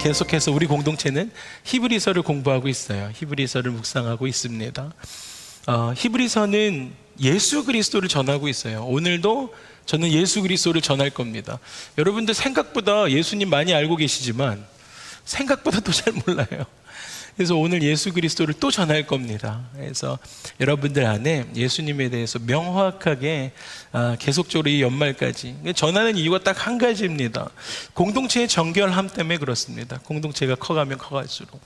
계속해서 우리 공동체는 히브리서를 공부하고 있어요. 히브리서를 묵상하고 있습니다. 히브리서는 예수 그리스도를 전하고 있어요. 오늘도 저는 예수 그리스도를 전할 겁니다. 여러분들 생각보다 예수님 많이 알고 계시지만 생각보다 또 잘 몰라요. 그래서 오늘 예수 그리스도를 또 전할 겁니다. 그래서 여러분들 안에 예수님에 대해서 명확하게 계속적으로 이 연말까지 전하는 이유가 딱 한 가지입니다. 공동체의 정결함 때문에 그렇습니다. 공동체가 커가면 커갈수록.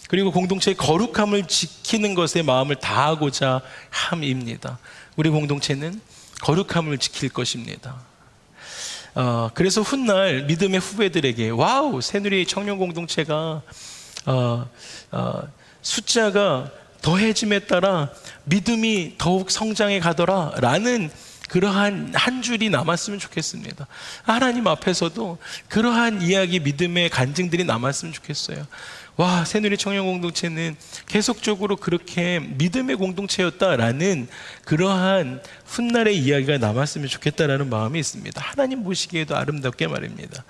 그리고 공동체의 거룩함을 지키는 것에 마음을 다하고자 함입니다. 우리 공동체는 거룩함을 지킬 것입니다. 그래서 훗날 믿음의 후배들에게 와우, 새누리 청년 공동체가 숫자가 더해짐에 따라 믿음이 더욱 성장해 가더라 라는 그러한 한 줄이 남았으면 좋겠습니다. 하나님 앞에서도 그러한 이야기, 믿음의 간증들이 남았으면 좋겠어요. 와, 새누리 청년 공동체는 계속적으로 그렇게 믿음의 공동체였다라는 그러한 훗날의 이야기가 남았으면 좋겠다라는 마음이 있습니다. 하나님 보시기에도 아름답게 말입니다.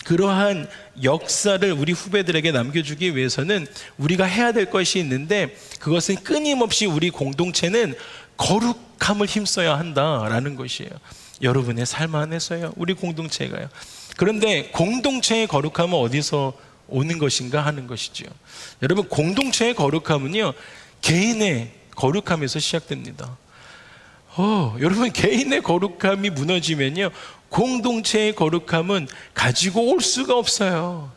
그러한 역사를 우리 후배들에게 남겨주기 위해서는 우리가 해야 될 것이 있는데, 그것은 끊임없이 우리 공동체는 거룩함을 힘써야 한다라는 것이에요. 여러분의 삶 안에서요, 우리 공동체가요. 그런데 공동체의 거룩함은 어디서 오는 것인가 하는 것이죠. 여러분, 공동체의 거룩함은요, 개인의 거룩함에서 시작됩니다. 여러분, 개인의 거룩함이 무너지면요, 공동체의 거룩함은 가지고 올 수가 없어요.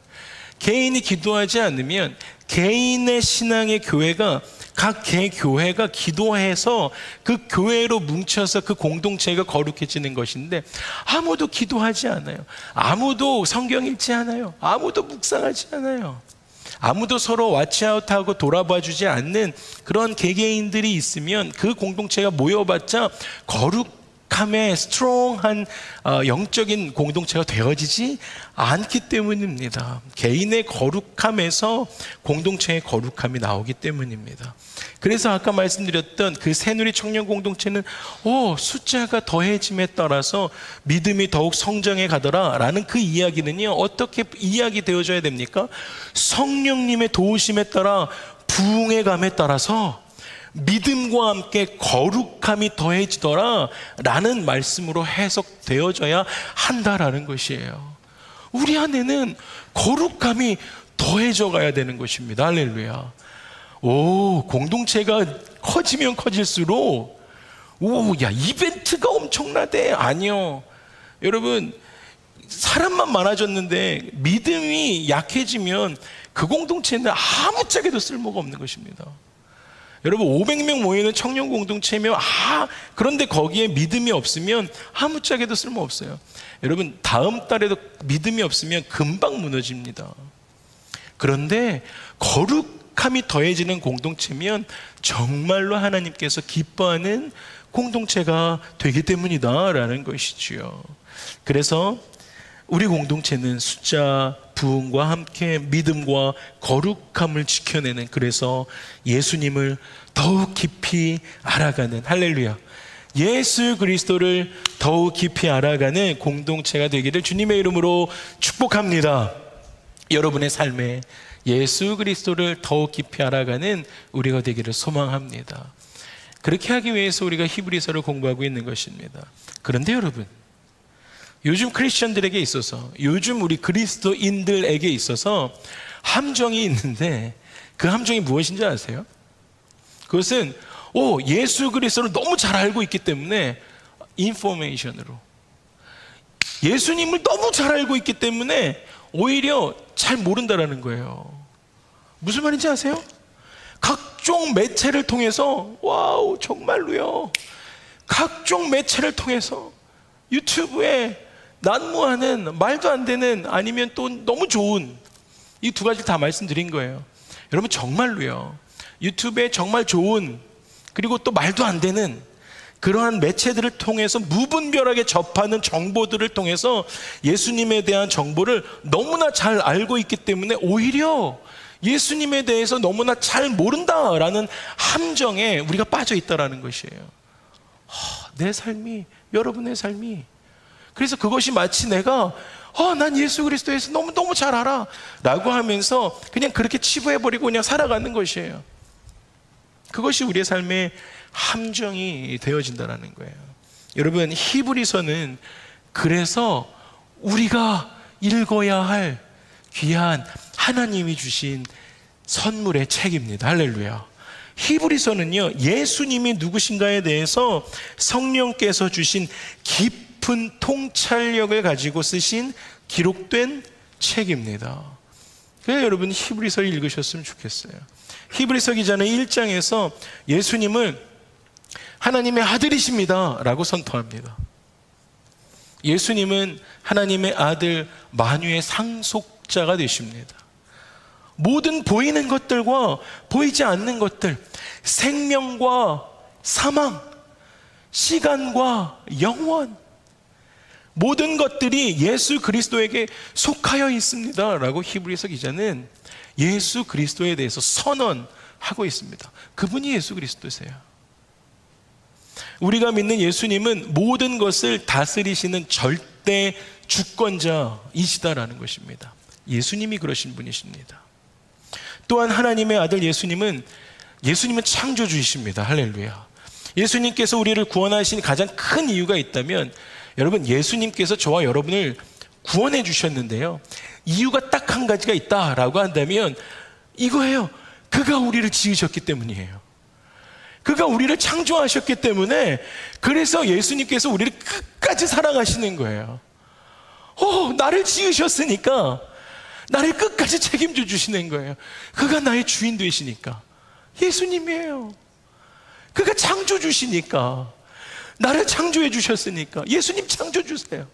개인이 기도하지 않으면 개인의 신앙의 교회가, 각 개교회가 기도해서 그 교회로 뭉쳐서 그 공동체가 거룩해지는 것인데, 아무도 기도하지 않아요. 아무도 성경 읽지 않아요. 아무도 묵상하지 않아요. 아무도 서로 왓치아웃하고 돌아봐주지 않는 그런 개개인들이 있으면 그 공동체가 모여봤자 거룩함의 스트롱한 영적인 공동체가 되어지지 않기 때문입니다. 개인의 거룩함에서 공동체의 거룩함이 나오기 때문입니다. 그래서 아까 말씀드렸던 그 새누리 청년 공동체는 숫자가 더해짐에 따라서 믿음이 더욱 성장해 가더라 라는 그 이야기는요, 어떻게 이야기되어져야 됩니까? 성령님의 도우심에 따라 부흥의 감에 따라서 믿음과 함께 거룩함이 더해지더라 라는 말씀으로 해석되어져야 한다라는 것이에요. 우리 안에는 거룩함이 더해져 가야 되는 것입니다. 할렐루야. 공동체가 커지면 커질수록 이벤트가 엄청나대. 아니요. 여러분, 사람만 많아졌는데 믿음이 약해지면 그 공동체는 아무짝에도 쓸모가 없는 것입니다. 여러분, 500명 모이는 청년 공동체면 그런데 거기에 믿음이 없으면 아무짝에도 쓸모 없어요. 여러분, 다음 달에도 믿음이 없으면 금방 무너집니다. 그런데 거룩함이 더해지는 공동체면 정말로 하나님께서 기뻐하는 공동체가 되기 때문이다 라는 것이지요. 그래서 우리 공동체는 숫자, 부흥과 함께 믿음과 거룩함을 지켜내는, 그래서 예수님을 더욱 깊이 알아가는, 할렐루야, 예수 그리스도를 더욱 깊이 알아가는 공동체가 되기를 주님의 이름으로 축복합니다. 여러분의 삶에 예수 그리스도를 더욱 깊이 알아가는 우리가 되기를 소망합니다. 그렇게 하기 위해서 우리가 히브리서를 공부하고 있는 것입니다. 그런데 여러분, 요즘 크리스천들에게 있어서, 요즘 우리 그리스도인들에게 있어서 함정이 있는데, 그 함정이 무엇인지 아세요? 그것은 예수 그리스도를 너무 잘 알고 있기 때문에, 인포메이션으로 예수님을 너무 잘 알고 있기 때문에 오히려 잘 모른다라는 거예요. 무슨 말인지 아세요? 각종 매체를 통해서, 정말로요, 각종 매체를 통해서 유튜브에 난무하는, 말도 안 되는, 아니면 또 너무 좋은, 이 두 가지 다 말씀드린 거예요. 여러분, 정말로요, 유튜브에 정말 좋은, 그리고 또 말도 안 되는 그러한 매체들을 통해서 무분별하게 접하는 정보들을 통해서 예수님에 대한 정보를 너무나 잘 알고 있기 때문에 오히려 예수님에 대해서 너무나 잘 모른다라는 함정에 우리가 빠져 있다라는 것이에요. 내 삶이, 여러분의 삶이 그래서 그것이 마치 내가 난 예수 그리스도에서 너무 잘 알아 라고 하면서 그냥 그렇게 치부해버리고 그냥 살아가는 것이에요. 그것이 우리의 삶의 함정이 되어진다는 거예요. 여러분, 히브리서는 그래서 우리가 읽어야 할 귀한 하나님이 주신 선물의 책입니다. 할렐루야. 히브리서는요, 예수님이 누구신가에 대해서 성령께서 주신 깊은 통찰력을 가지고 쓰신 기록된 책입니다. 그래서 여러분 히브리서를 읽으셨으면 좋겠어요. 히브리서 기자는 1장에서 예수님을 하나님의 아들이십니다 라고 선포합니다. 예수님은 하나님의 아들 만유의 상속자가 되십니다. 모든 보이는 것들과 보이지 않는 것들, 생명과 사망, 시간과 영원, 모든 것들이 예수 그리스도에게 속하여 있습니다 라고 히브리서 기자는 예수 그리스도에 대해서 선언하고 있습니다. 그분이 예수 그리스도세요. 우리가 믿는 예수님은 모든 것을 다스리시는 절대 주권자이시다라는 것입니다. 예수님이 그러신 분이십니다. 또한 하나님의 아들 예수님은 창조주이십니다. 할렐루야. 예수님께서 우리를 구원하신 가장 큰 이유가 있다면, 여러분, 예수님께서 저와 여러분을 구원해 주셨는데요, 이유가 딱 한 가지가 있다라고 한다면 이거예요. 그가 우리를 지으셨기 때문이에요. 그가 우리를 창조하셨기 때문에, 그래서 예수님께서 우리를 끝까지 사랑하시는 거예요. 나를 지으셨으니까 나를 끝까지 책임져 주시는 거예요. 그가 나의 주인 되시니까. 예수님이에요. 그가 창조주시니까, 나를 창조해 주셨으니까 예수님 창조주세요.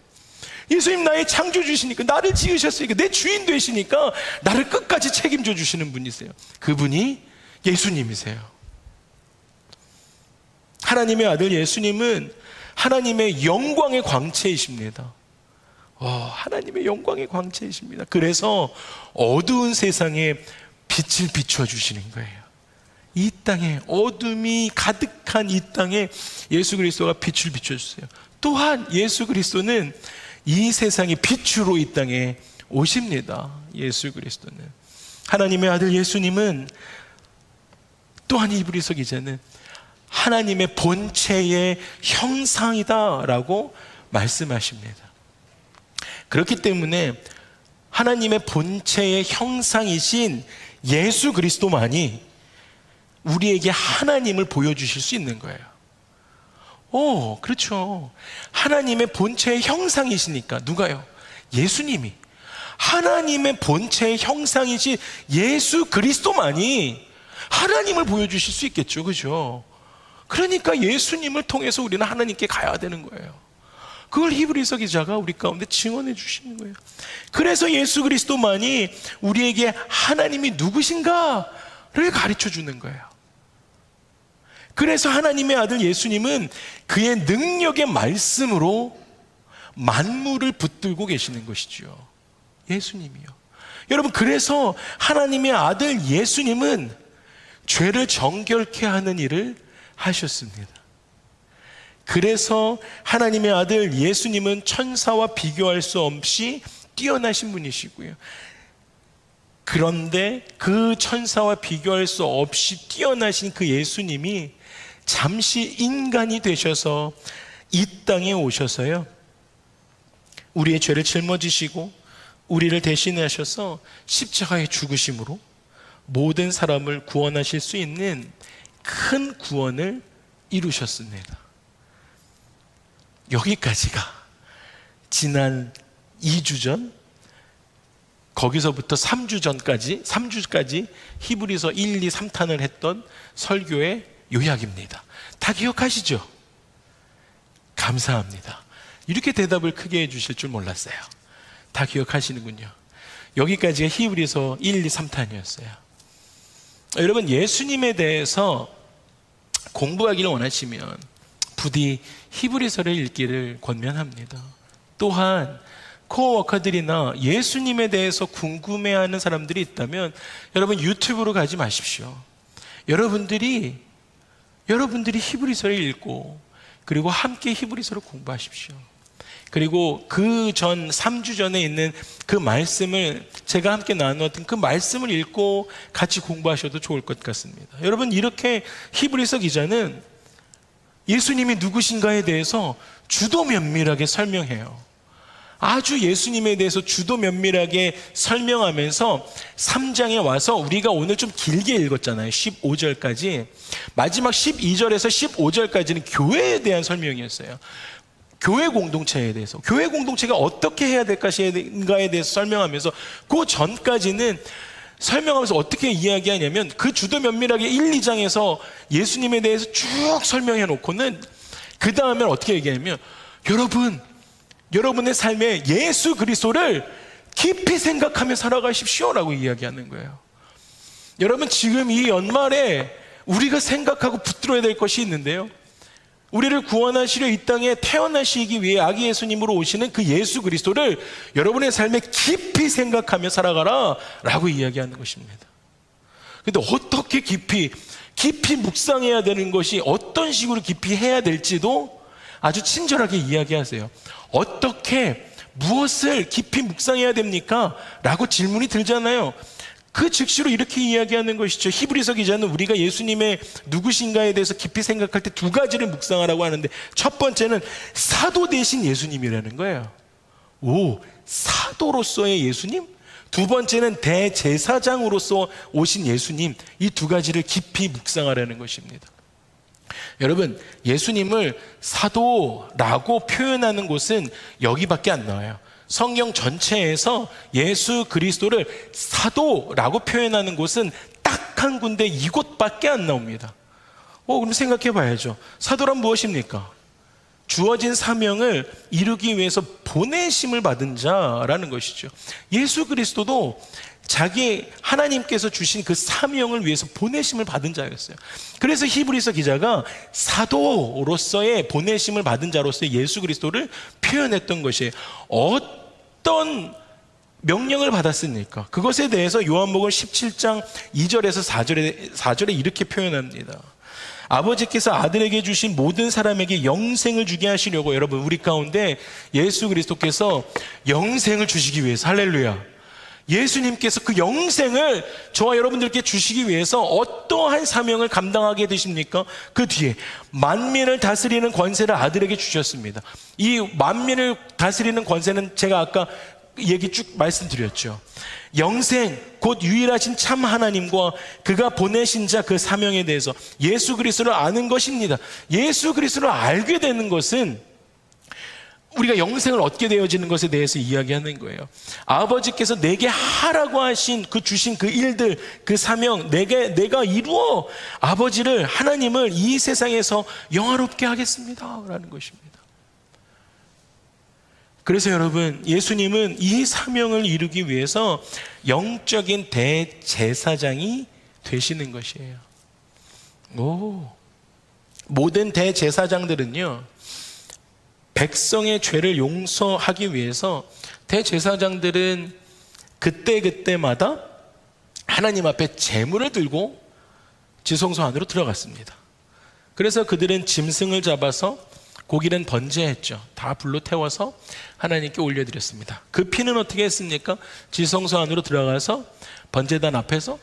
예수님 나의 창조주시니까, 나를 지으셨으니까, 내 주인 되시니까 나를 끝까지 책임져 주시는 분이세요. 그분이 예수님이세요. 하나님의 아들 예수님은 하나님의 영광의 광채이십니다. 하나님의 영광의 광채이십니다. 그래서 어두운 세상에 빛을 비춰주시는 거예요. 이 땅에, 어둠이 가득한 이 땅에 예수 그리스도가 빛을 비춰주세요. 또한 예수 그리스도는 이 세상의 빛으로 이 땅에 오십니다. 예수 그리스도는, 하나님의 아들 예수님은, 또한 히브리서 기자는 하나님의 본체의 형상이다라고 말씀하십니다. 그렇기 때문에 하나님의 본체의 형상이신 예수 그리스도만이 우리에게 하나님을 보여주실 수 있는 거예요. 그렇죠. 하나님의 본체의 형상이시니까. 누가요? 예수님이. 하나님의 본체의 형상이신 예수 그리스도만이 하나님을 보여주실 수 있겠죠. 그죠? 그러니까 예수님을 통해서 우리는 하나님께 가야 되는 거예요. 그걸 히브리서 기자가 우리 가운데 증언해 주시는 거예요. 그래서 예수 그리스도만이 우리에게 하나님이 누구신가를 가르쳐 주는 거예요. 그래서 하나님의 아들 예수님은 그의 능력의 말씀으로 만물을 붙들고 계시는 것이죠. 예수님이요. 여러분, 그래서 하나님의 아들 예수님은 죄를 정결케 하는 일을 하셨습니다. 그래서 하나님의 아들 예수님은 천사와 비교할 수 없이 뛰어나신 분이시고요. 그런데 그 천사와 비교할 수 없이 뛰어나신 그 예수님이 잠시 인간이 되셔서 이 땅에 오셔서요, 우리의 죄를 짊어지시고 우리를 대신하셔서 십자가에 죽으심으로 모든 사람을 구원하실 수 있는 큰 구원을 이루셨습니다. 여기까지가 지난 2주 전, 거기서부터 3주까지 히브리서 1, 2, 3탄을 했던 설교의 요약입니다. 다 기억하시죠? 감사합니다. 이렇게 대답을 크게 해주실 줄 몰랐어요. 다 기억하시는군요. 여기까지가 히브리서 1, 2, 3탄이었어요. 여러분, 예수님에 대해서 공부하기를 원하시면 부디 히브리서를 읽기를 권면합니다. 또한 코어워커들이나 예수님에 대해서 궁금해하는 사람들이 있다면 여러분, 유튜브로 가지 마십시오. 여러분들이 히브리서를 읽고 그리고 함께 히브리서를 공부하십시오. 그리고 그 전 3주 전에 있는 그 말씀을 제가 함께 나누었던 그 말씀을 읽고 같이 공부하셔도 좋을 것 같습니다. 여러분, 이렇게 히브리서 기자는 예수님이 누구신가에 대해서 주도 면밀하게 설명해요. 아주 예수님에 대해서 주도 면밀하게 설명하면서 3장에 와서 우리가 오늘 좀 길게 읽었잖아요. 15절까지. 마지막 12절에서 15절까지는 교회에 대한 설명이었어요. 교회 공동체에 대해서, 교회 공동체가 어떻게 해야 될까에 대해서 설명하면서, 그 전까지는 설명하면서 어떻게 이야기하냐면, 그 주도 면밀하게 1, 2장에서 예수님에 대해서 쭉 설명해 놓고는 그 다음에 어떻게 얘기하냐면, 여러분의 삶에 예수 그리스도를 깊이 생각하며 살아가십시오라고 이야기하는 거예요. 여러분, 지금 이 연말에 우리가 생각하고 붙들어야 될 것이 있는데요, 우리를 구원하시려 이 땅에 태어나시기 위해 아기 예수님으로 오시는 그 예수 그리스도를 여러분의 삶에 깊이 생각하며 살아가라 라고 이야기하는 것입니다. 근데 어떻게 깊이 묵상해야 되는 것이, 어떤 식으로 깊이 해야 될지도 아주 친절하게 이야기하세요. 어떻게, 무엇을 깊이 묵상해야 됩니까? 라고 질문이 들잖아요. 그 즉시로 이렇게 이야기하는 것이죠. 히브리서 기자는 우리가 예수님의 누구신가에 대해서 깊이 생각할 때 두 가지를 묵상하라고 하는데, 첫 번째는 사도 대신 예수님이라는 거예요. 오, 사도로서의 예수님? 두 번째는 대제사장으로서 오신 예수님. 이 두 가지를 깊이 묵상하라는 것입니다. 여러분, 예수님을 사도라고 표현하는 곳은 여기밖에 안 나와요. 성경 전체에서 예수 그리스도를 사도라고 표현하는 곳은 딱 한 군데, 이곳밖에 안 나옵니다. 그럼 생각해 봐야죠. 사도란 무엇입니까? 주어진 사명을 이루기 위해서 보내심을 받은 자라는 것이죠. 예수 그리스도도 자기 하나님께서 주신 그 사명을 위해서 보내심을 받은 자였어요. 그래서 히브리서 기자가 사도로서의 보내심을 받은 자로서의 예수 그리스도를 표현했던 것이에요. 어떤 명령을 받았습니까? 그것에 대해서 요한복음 17장 2절에서 4절에 이렇게 표현합니다. 아버지께서 아들에게 주신 모든 사람에게 영생을 주게 하시려고, 여러분, 우리 가운데 예수 그리스도께서 영생을 주시기 위해서, 할렐루야, 예수님께서 그 영생을 저와 여러분들께 주시기 위해서 어떠한 사명을 감당하게 되십니까? 그 뒤에 만민을 다스리는 권세를 아들에게 주셨습니다. 이 만민을 다스리는 권세는 제가 아까 얘기 쭉 말씀드렸죠. 영생, 곧 유일하신 참 하나님과 그가 보내신 자 그 사명에 대해서 예수 그리스도를 아는 것입니다. 예수 그리스도를 알게 되는 것은 우리가 영생을 얻게 되어지는 것에 대해서 이야기하는 거예요. 아버지께서 내게 하라고 하신 주신 그 일들, 그 사명, 내가 이루어 아버지를, 하나님을 이 세상에서 영화롭게 하겠습니다 라는 것입니다. 그래서 여러분, 예수님은 이 사명을 이루기 위해서 영적인 대제사장이 되시는 것이에요. 모든 대제사장들은요, 백성의 죄를 용서하기 위해서 대제사장들은 그때마다 하나님 앞에 제물을 들고 지성소 안으로 들어갔습니다. 그래서 그들은 짐승을 잡아서 고기는 번제했죠. 다 불로 태워서 하나님께 올려드렸습니다. 그 피는 어떻게 했습니까? 지성소 안으로 들어가서 번제단 앞에서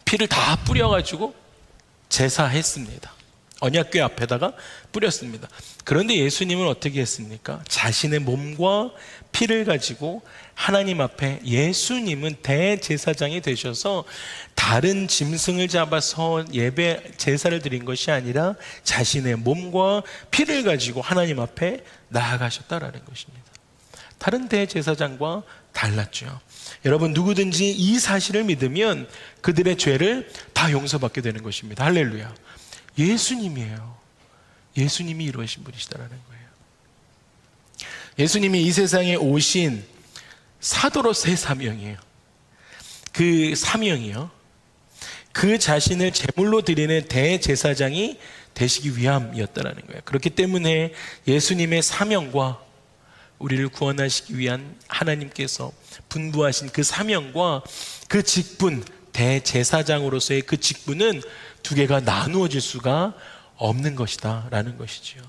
피를 다 뿌려가지고 제사했습니다. 언약궤 앞에다가 뿌렸습니다. 그런데 예수님은 어떻게 했습니까? 자신의 몸과 피를 가지고 하나님 앞에, 예수님은 대제사장이 되셔서 다른 짐승을 잡아서 예배 제사를 드린 것이 아니라 자신의 몸과 피를 가지고 하나님 앞에 나아가셨다라는 것입니다. 다른 대제사장과 달랐죠. 여러분, 누구든지 이 사실을 믿으면 그들의 죄를 다 용서받게 되는 것입니다. 할렐루야. 예수님이에요. 예수님이 이루신 분이시다라는 거예요. 예수님이 이 세상에 오신 사도로서의 사명이에요. 그 사명이요, 그 자신을 제물로 드리는 대제사장이 되시기 위함이었다라는 거예요. 그렇기 때문에 예수님의 사명과 우리를 구원하시기 위한 하나님께서 분부하신 그 사명과 그 직분, 대제사장으로서의 그 직분은 두 개가 나누어질 수가 없는 것이다 라는 것이죠.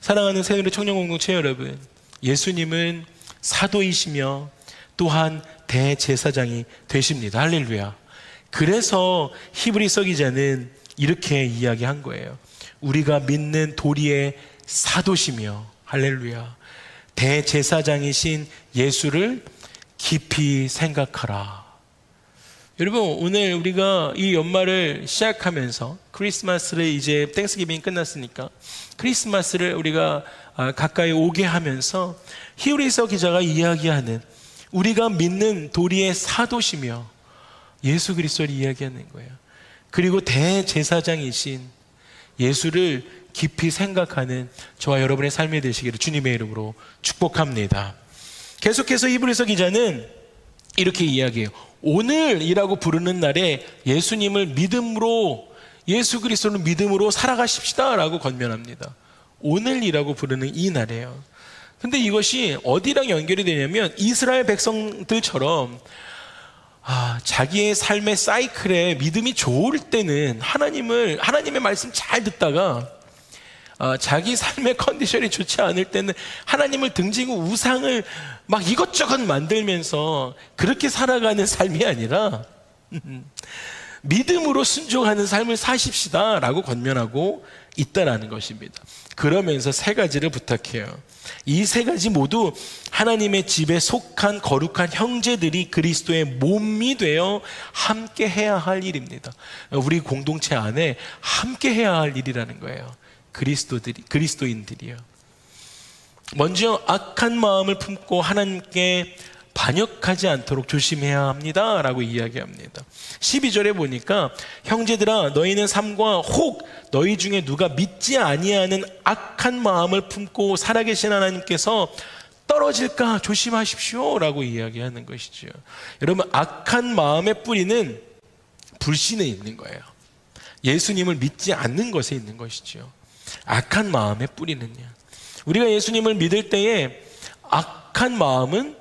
사랑하는 새누리 청년공동체 여러분, 예수님은 사도이시며 또한 대제사장이 되십니다. 할렐루야. 그래서 히브리서 기자는 이렇게 이야기한 거예요. 우리가 믿는 도리의 사도시며, 할렐루야, 대제사장이신 예수를 깊이 생각하라. 여러분, 오늘 우리가 이 연말을 시작하면서 크리스마스를 이제 땡스기빙이 끝났으니까 크리스마스를 우리가 가까이 오게 하면서 히브리서 기자가 이야기하는 우리가 믿는 도리의 사도시며 예수 그리스도를 이야기하는 거예요. 그리고 대제사장이신 예수를 깊이 생각하는 저와 여러분의 삶이 되시기를 주님의 이름으로 축복합니다. 계속해서 히브리서 기자는 이렇게 이야기해요. 오늘이라고 부르는 날에 예수님을 믿음으로, 예수 그리스도를 믿음으로 살아가십시다 라고 권면합니다. 오늘이라고 부르는 이 날이에요. 근데 이것이 어디랑 연결이 되냐면 이스라엘 백성들처럼 자기의 삶의 사이클에 믿음이 좋을 때는 하나님의 말씀 잘 듣다가 자기 삶의 컨디션이 좋지 않을 때는 하나님을 등지고 우상을 막 이것저것 만들면서 그렇게 살아가는 삶이 아니라 믿음으로 순종하는 삶을 사십시다 라고 권면하고 있다라는 것입니다. 그러면서 세 가지를 부탁해요. 이 세 가지 모두 하나님의 집에 속한 거룩한 형제들이 그리스도의 몸이 되어 함께 해야 할 일입니다. 우리 공동체 안에 함께 해야 할 일이라는 거예요. 그리스도인들이요. 먼저 악한 마음을 품고 하나님께 반역하지 않도록 조심해야 합니다 라고 이야기합니다. 12절에 보니까 형제들아 너희는 삶과 혹 너희 중에 누가 믿지 아니하는 악한 마음을 품고 살아계신 하나님께서 떨어질까 조심하십시오 라고 이야기하는 것이죠. 여러분, 악한 마음의 뿌리는 불신에 있는 거예요. 예수님을 믿지 않는 것에 있는 것이죠. 악한 마음의 뿌리는요, 우리가 예수님을 믿을 때에 악한 마음은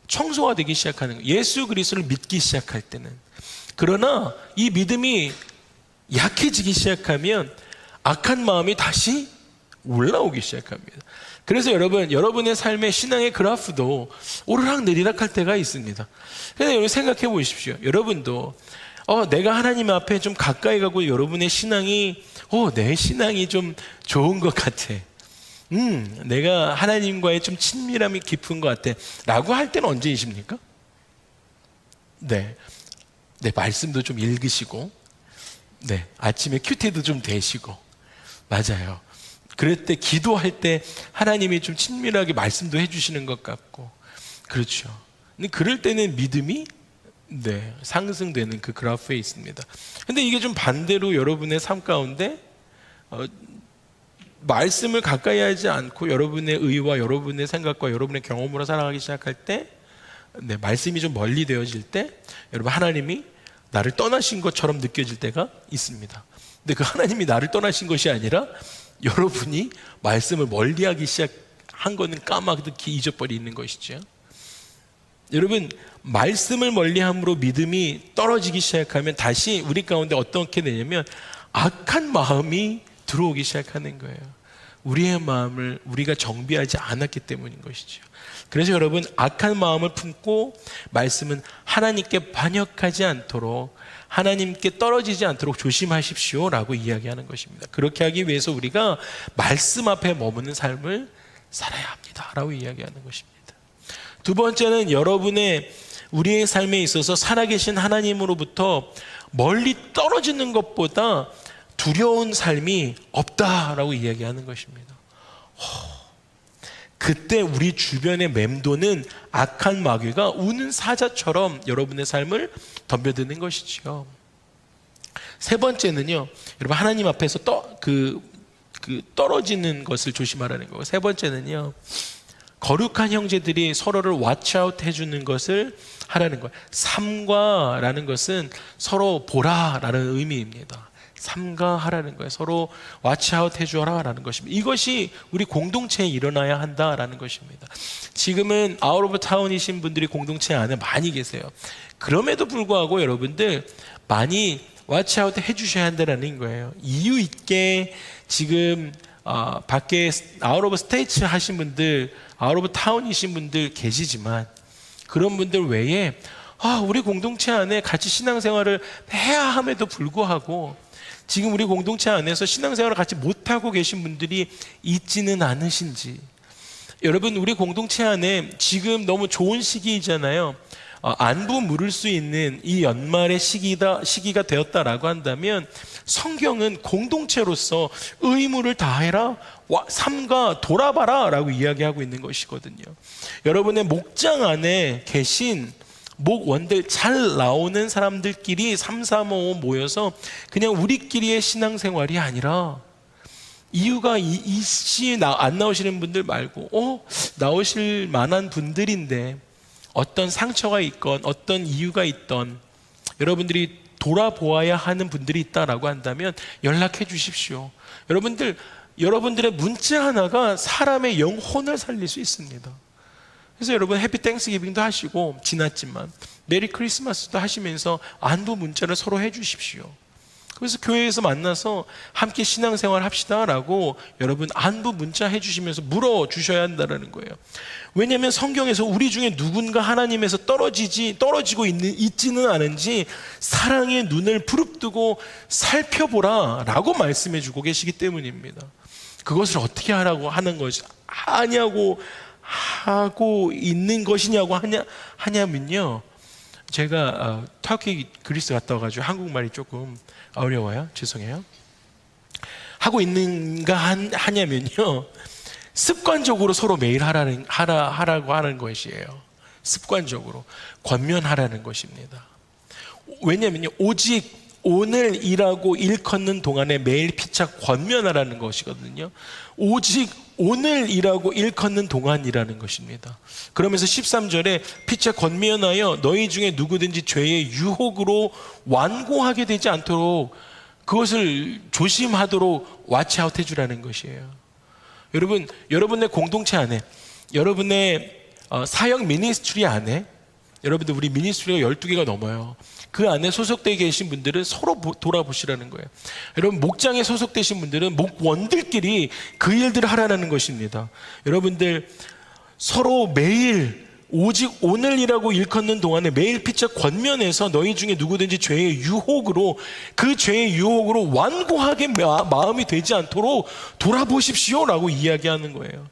청소가 되기 시작하는 거예요. 예수 그리스도를 믿기 시작할 때는. 그러나 이 믿음이 약해지기 시작하면 악한 마음이 다시 올라오기 시작합니다. 그래서 여러분의 삶의 신앙의 그래프도 오르락내리락 할 때가 있습니다. 그래서 여러분 생각해 보십시오. 여러분도 내가 하나님 앞에 좀 가까이 가고 여러분의 신앙이 내 신앙이 좀 좋은 것 같아, 내가 하나님과의 좀 친밀함이 깊은 것 같아 라고 할 때는 언제이십니까? 네, 말씀도 좀 읽으시고, 아침에 큐티도 좀 되시고, 맞아요. 그럴 때 기도할 때 하나님이 좀 친밀하게 말씀도 해주시는 것 같고, 그렇죠. 근데 그럴 때는 믿음이 상승되는 그 그래프에 있습니다. 근데 이게 좀 반대로 여러분의 삶 가운데 말씀을 가까이 하지 않고 여러분의 의와 여러분의 생각과 여러분의 경험으로 살아가기 시작할 때, 말씀이 좀 멀리 되어질 때 여러분 하나님이 나를 떠나신 것처럼 느껴질 때가 있습니다. 근데 그 하나님이 나를 떠나신 것이 아니라 여러분이 말씀을 멀리하기 시작한 거는 까마득히 잊어버리는 것이죠. 여러분, 말씀을 멀리함으로 믿음이 떨어지기 시작하면 다시 우리 가운데 어떻게 되냐면 악한 마음이 들어오기 시작하는 거예요. 우리의 마음을 우리가 정비하지 않았기 때문인 것이죠. 그래서 여러분, 악한 마음을 품고 말씀은 하나님께 반역하지 않도록, 하나님께 떨어지지 않도록 조심하십시오 라고 이야기하는 것입니다. 그렇게 하기 위해서 우리가 말씀 앞에 머무는 삶을 살아야 합니다 라고 이야기하는 것입니다. 두 번째는 우리의 삶에 있어서 살아계신 하나님으로부터 멀리 떨어지는 것보다 두려운 삶이 없다라고 이야기하는 것입니다. 그때 우리 주변에 맴도는 악한 마귀가 우는 사자처럼 여러분의 삶을 덤벼드는 것이지요. 세 번째는요, 여러분 하나님 앞에서 떨어지는 것을 조심하라는 거고, 세 번째는요, 거룩한 형제들이 서로를 왓치아웃 해주는 것을 하라는 거예요. 삼가라는 것은 서로 보라라는 의미입니다. 삼가하라는 거예요. 서로 왓치아웃 해주라라는 것입니다. 이것이 우리 공동체에 일어나야 한다라는 것입니다. 지금은 아웃 오브 타운이신 분들이 공동체 안에 많이 계세요. 그럼에도 불구하고 여러분들 많이 왓치아웃 해주셔야 한다는 거예요. 이유 있게 지금 밖에 아웃 오브 스테이츠 하신 분들 아웃 오브 타운이신 분들 계시지만 그런 분들 외에 우리 공동체 안에 같이 신앙생활을 해야 함에도 불구하고 지금 우리 공동체 안에서 신앙생활을 같이 못하고 계신 분들이 있지는 않으신지, 여러분 우리 공동체 안에 지금 너무 좋은 시기이잖아요. 안부 물을 수 있는 이 연말의 시기가 되었다라고 한다면 성경은 공동체로서 의무를 다해라, 삼가 돌아봐라 라고 이야기하고 있는 것이거든요. 여러분의 목장 안에 계신 목원들, 잘 나오는 사람들끼리 3, 4, 5 모여서 그냥 우리끼리의 신앙생활이 아니라, 이유가 안 나오시는 분들 말고 나오실 만한 분들인데 어떤 상처가 있건 어떤 이유가 있던 여러분들이 돌아보아야 하는 분들이 있다라고 한다면 연락해 주십시오. 여러분들의 문자 하나가 사람의 영혼을 살릴 수 있습니다. 그래서 여러분 해피 땡스기빙도 하시고 지났지만 메리 크리스마스도 하시면서 안부 문자를 서로 해 주십시오. 그래서 교회에서 만나서 함께 신앙생활 합시다라고 여러분 안부 문자 해주시면서 물어주셔야 한다는 거예요. 왜냐하면 성경에서 우리 중에 누군가 하나님에서 떨어지고 있지는 않은지 사랑의 눈을 부릅뜨고 살펴보라 라고 말씀해 주고 계시기 때문입니다. 그것을 어떻게 하는 것이 하고 있는 것이냐고 하냐면요, 제가 터키 그리스 갔다 와가지고 한국말이 조금 어려워요. 죄송해요. 하고 있는가 하냐면요, 습관적으로 서로 매일 하라고 하는 것이에요. 습관적으로 권면하라는 것입니다. 왜냐면요, 오직 오늘 일하고 일컫는 동안에 매일 피차 권면하라는 것이거든요. 오직 오늘 일하고 일컫는 동안이라는 것입니다. 그러면서 13절에 피차 권면하여 너희 중에 누구든지 죄의 유혹으로 완고하게 되지 않도록 그것을 조심하도록 왓치아웃 해주라는 것이에요. 여러분의 공동체 안에, 여러분의 사역 미니스트리 안에, 여러분들 우리 미니스트리가 12개가 넘어요. 그 안에 소속되어 계신 분들은 서로 돌아보시라는 거예요. 여러분 목장에 소속되신 분들은 목원들끼리 그 일들을 하라는 것입니다. 여러분들 서로 매일 오직 오늘이라고 일컫는 동안에 매일 피차 권면해서 너희 중에 누구든지 죄의 유혹으로 완고하게 마음이 되지 않도록 돌아보십시오 라고 이야기하는 거예요.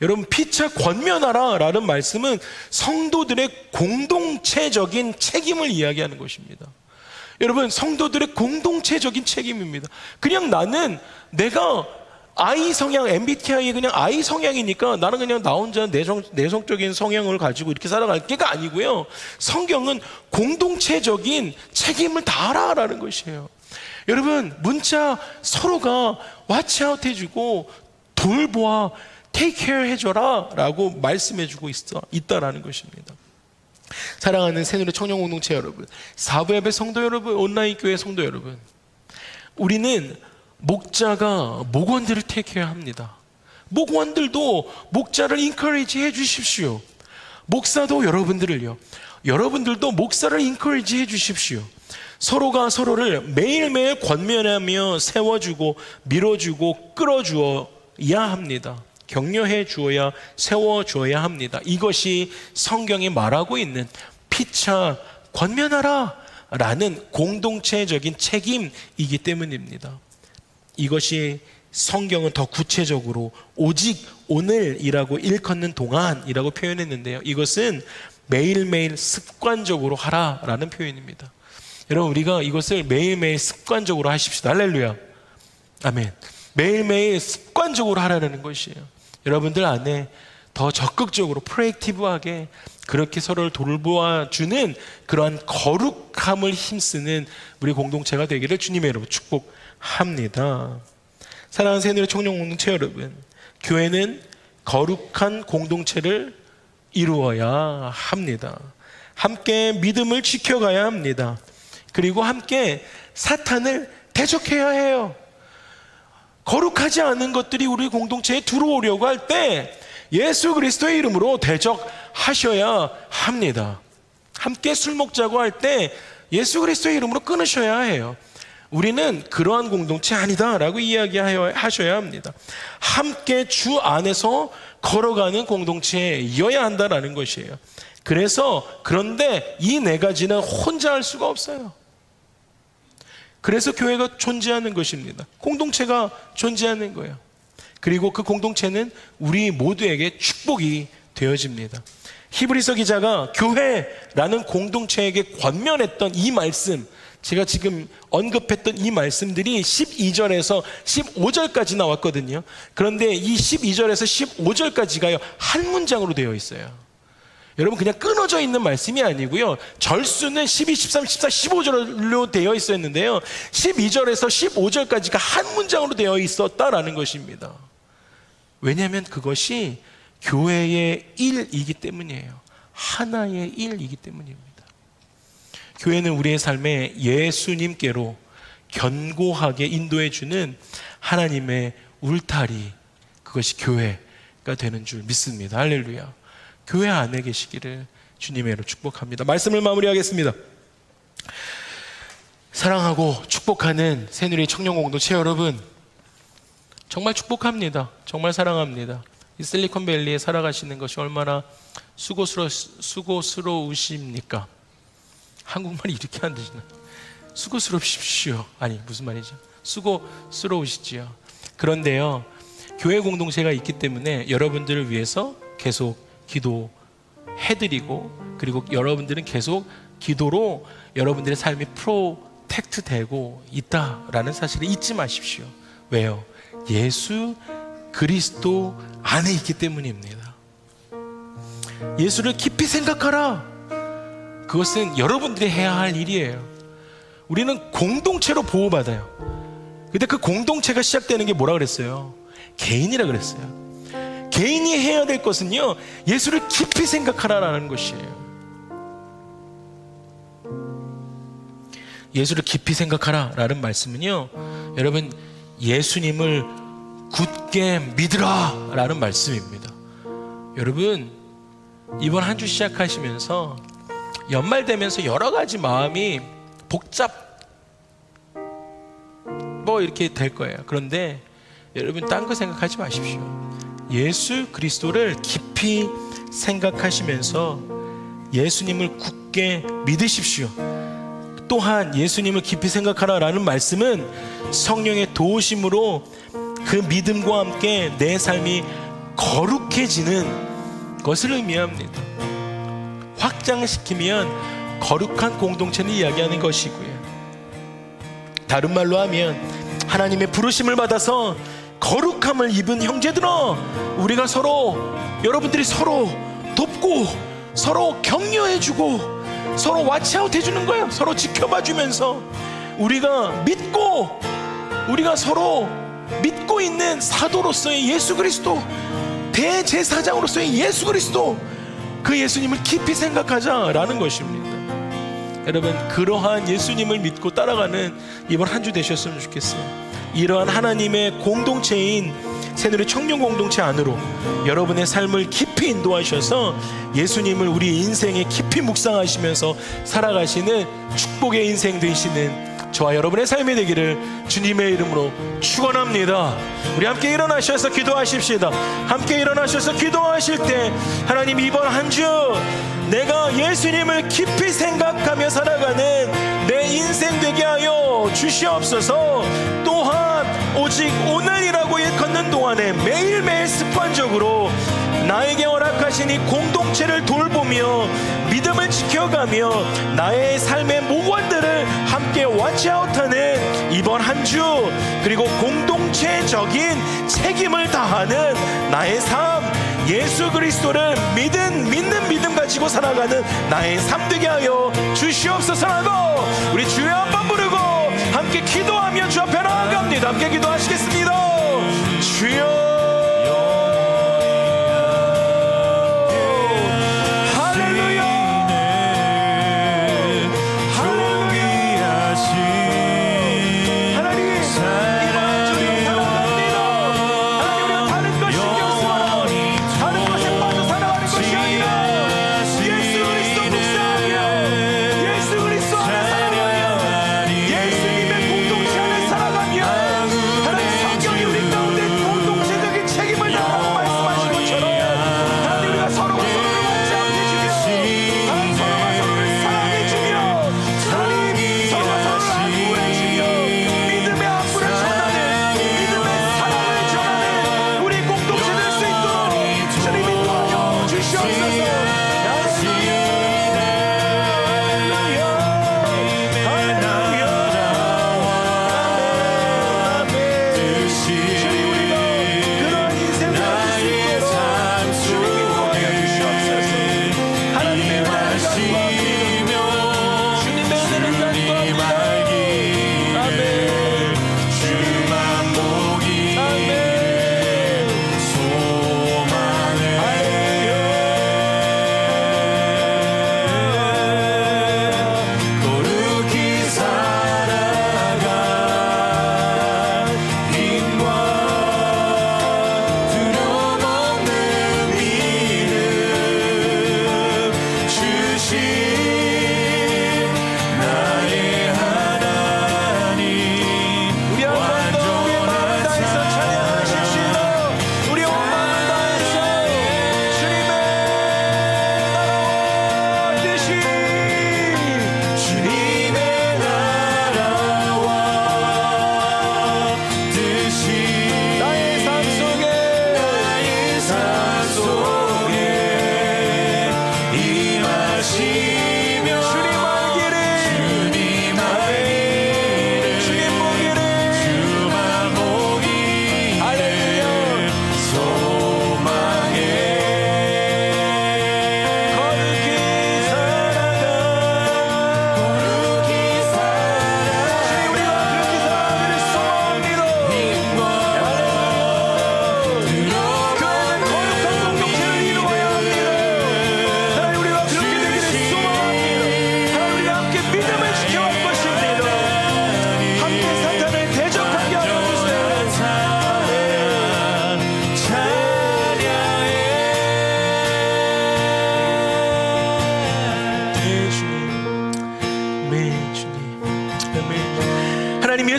여러분 피차 권면하라 라는 말씀은 성도들의 공동체적인 책임을 이야기하는 것입니다. 여러분 성도들의 공동체적인 책임입니다. 그냥 내가 I 성향, MBTI 그냥 I 성향이니까 나는 그냥 나 혼자 내성적인 성향을 가지고 이렇게 살아갈 게가 아니고요, 성경은 공동체적인 책임을 다하라라는 것이에요. 여러분 문자 서로가 왓치아웃 해주고 돌보아 take care 해줘라 라고 말씀해주고 있다라는 것입니다. 사랑하는 새누리 청년공동체 여러분, 사부예배 성도 여러분, 온라인 교회 성도 여러분, 우리는 목자가 목원들을 take care 합니다. 목원들도 목자를 encourage 해주십시오. 목사도 여러분들도 목사를 encourage 해주십시오. 서로가 서로를 매일매일 권면하며 세워주고 밀어주고 끌어주어야 합니다. 격려해 주어야, 세워 주어야 합니다. 이것이 성경이 말하고 있는 피차 권면하라 라는 공동체적인 책임이기 때문입니다. 이것이 성경은 더 구체적으로 오직 오늘이라고 일컫는 동안이라고 표현했는데요, 이것은 매일매일 습관적으로 하라라는 표현입니다. 여러분 우리가 이것을 매일매일 습관적으로 하십시다. 할렐루야, 아멘. 매일매일 습관적으로 하라는 것이에요. 여러분들 안에 더 적극적으로 프로액티브하게 그렇게 서로를 돌보아주는 그러한 거룩함을 힘쓰는 우리 공동체가 되기를 주님의 이름으로 축복합니다. 사랑하는 새누리 청년 공동체 여러분, 교회는 거룩한 공동체를 이루어야 합니다. 함께 믿음을 지켜가야 합니다. 그리고 함께 사탄을 대적해야 해요. 거룩하지 않은 것들이 우리 공동체에 들어오려고 할 때 예수 그리스도의 이름으로 대적하셔야 합니다. 함께 술 먹자고 할 때 예수 그리스도의 이름으로 끊으셔야 해요. 우리는 그러한 공동체 아니다라고 이야기하셔야 합니다. 함께 주 안에서 걸어가는 공동체여야 한다라는 것이에요. 그런데 이 네 가지는 혼자 할 수가 없어요. 그래서 교회가 존재하는 것입니다. 공동체가 존재하는 거예요. 그리고 그 공동체는 우리 모두에게 축복이 되어집니다. 히브리서 기자가 교회라는 공동체에게 권면했던 이 말씀, 제가 지금 언급했던 이 말씀들이 12절에서 15절까지 나왔거든요. 그런데 이 12절에서 15절까지가요, 한 문장으로 되어 있어요. 여러분, 그냥 끊어져 있는 말씀이 아니고요, 절수는 12, 13, 14, 15절로 되어 있었는데요, 12절에서 15절까지가 한 문장으로 되어 있었다라는 것입니다. 왜냐하면 그것이 교회의 일이기 때문이에요. 하나의 일이기 때문입니다. 교회는 우리의 삶에 예수님께로 견고하게 인도해주는 하나님의 울타리, 그것이 교회가 되는 줄 믿습니다. 할렐루야. 교회 안에 계시기를 주님의 이름으로 축복합니다. 말씀을 마무리하겠습니다. 사랑하고 축복하는 새누리 청년공동체 여러분, 정말 축복합니다. 정말 사랑합니다. 이 실리콘밸리에 살아가시는 것이 얼마나 수고스러우십니까? 한국말이 이렇게 안 되시나? 수고스럽십시오. 아니, 무슨 말이죠? 수고스러우시지요. 그런데요, 교회 공동체가 있기 때문에 여러분들을 위해서 계속 기도해드리고, 그리고 여러분들은 계속 기도로 여러분들의 삶이 프로텍트 되고 있다라는 사실을 잊지 마십시오. 왜요? 예수 그리스도 안에 있기 때문입니다. 예수를 깊이 생각하라. 그것은 여러분들이 해야 할 일이에요. 우리는 공동체로 보호받아요. 근데 그 공동체가 시작되는 게 뭐라 그랬어요? 개인이라 그랬어요. 개인이 해야 될 것은요, 예수를 깊이 생각하라라는 것이에요. 예수를 깊이 생각하라라는 말씀은요, 여러분, 예수님을 굳게 믿으라 라는 말씀입니다. 여러분, 이번 한 주 시작하시면서 연말 되면서 여러 가지 마음이 이렇게 될 거예요. 그런데 여러분, 딴 거 생각하지 마십시오. 예수 그리스도를 깊이 생각하시면서 예수님을 굳게 믿으십시오. 또한 예수님을 깊이 생각하라라는 말씀은 성령의 도우심으로 그 믿음과 함께 내 삶이 거룩해지는 것을 의미합니다. 확장시키면 거룩한 공동체를 이야기하는 것이고요, 다른 말로 하면 하나님의 부르심을 받아서 거룩함을 입은 형제들아, 우리가 여러분들이 서로 돕고 서로 격려해주고 서로 왓치아웃 해주는 거예요. 서로 지켜봐주면서 우리가 서로 믿고 있는 사도로서의 예수 그리스도, 대제사장으로서의 예수 그리스도, 그 예수님을 깊이 생각하자라는 것입니다. 여러분, 그러한 예수님을 믿고 따라가는 이번 한 주 되셨으면 좋겠어요. 이러한 하나님의 공동체인 새누리 청년 공동체 안으로 여러분의 삶을 깊이 인도하셔서 예수님을 우리 인생에 깊이 묵상하시면서 살아가시는 축복의 인생 되시는 저와 여러분의 삶이 되기를 주님의 이름으로 축원합니다. 우리 함께 일어나셔서 기도하십시다. 함께 일어나셔서 기도하실 때, 하나님, 이번 한 주 내가 예수님을 깊이 생각하며 살아가는 내 인생 되게 하여 주시옵소서. 또한 오직 오늘이라고 일컫는 동안에 매일매일 습관적으로 나에게 허락하신 이 공동체를 돌보며 믿음을 지켜가며 나의 삶의 모관들을 함께 왓치아웃하는 이번 한 주, 그리고 공동체적인 책임을 다하는 나의 삶, 예수 그리스도를 믿는 믿음 가지고 살아가는 나의 삶 되게 하여 주시옵소서라고 우리 주여 한번 부르고 함께 기도하며 주 앞에 나아갑니다. 함께 기도하시겠습니다. 주여, 공동체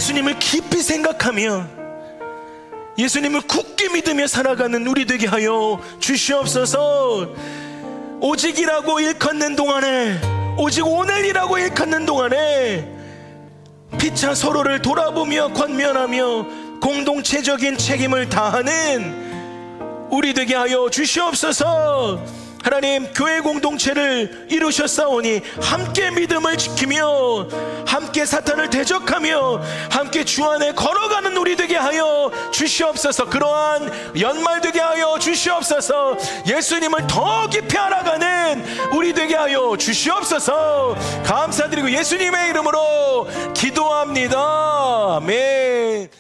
예수님을 깊이 생각하며 예수님을 굳게 믿으며 살아가는 우리 되게 하여 주시옵소서. 오직이라고 일컫는 동안에, 오직 오늘이라고 일컫는 동안에 피차 서로를 돌아보며 권면하며 공동체적인 책임을 다하는 우리 되게 하여 주시옵소서. 하나님, 교회 공동체를 이루셨사오니 함께 믿음을 지키며 함께 사탄을 대적하며 함께 주 안에 걸어가는 우리 되게 하여 주시옵소서. 그러한 연말 되게 하여 주시옵소서. 예수님을 더 깊이 알아가는 우리 되게 하여 주시옵소서. 감사드리고 예수님의 이름으로 기도합니다. 아멘.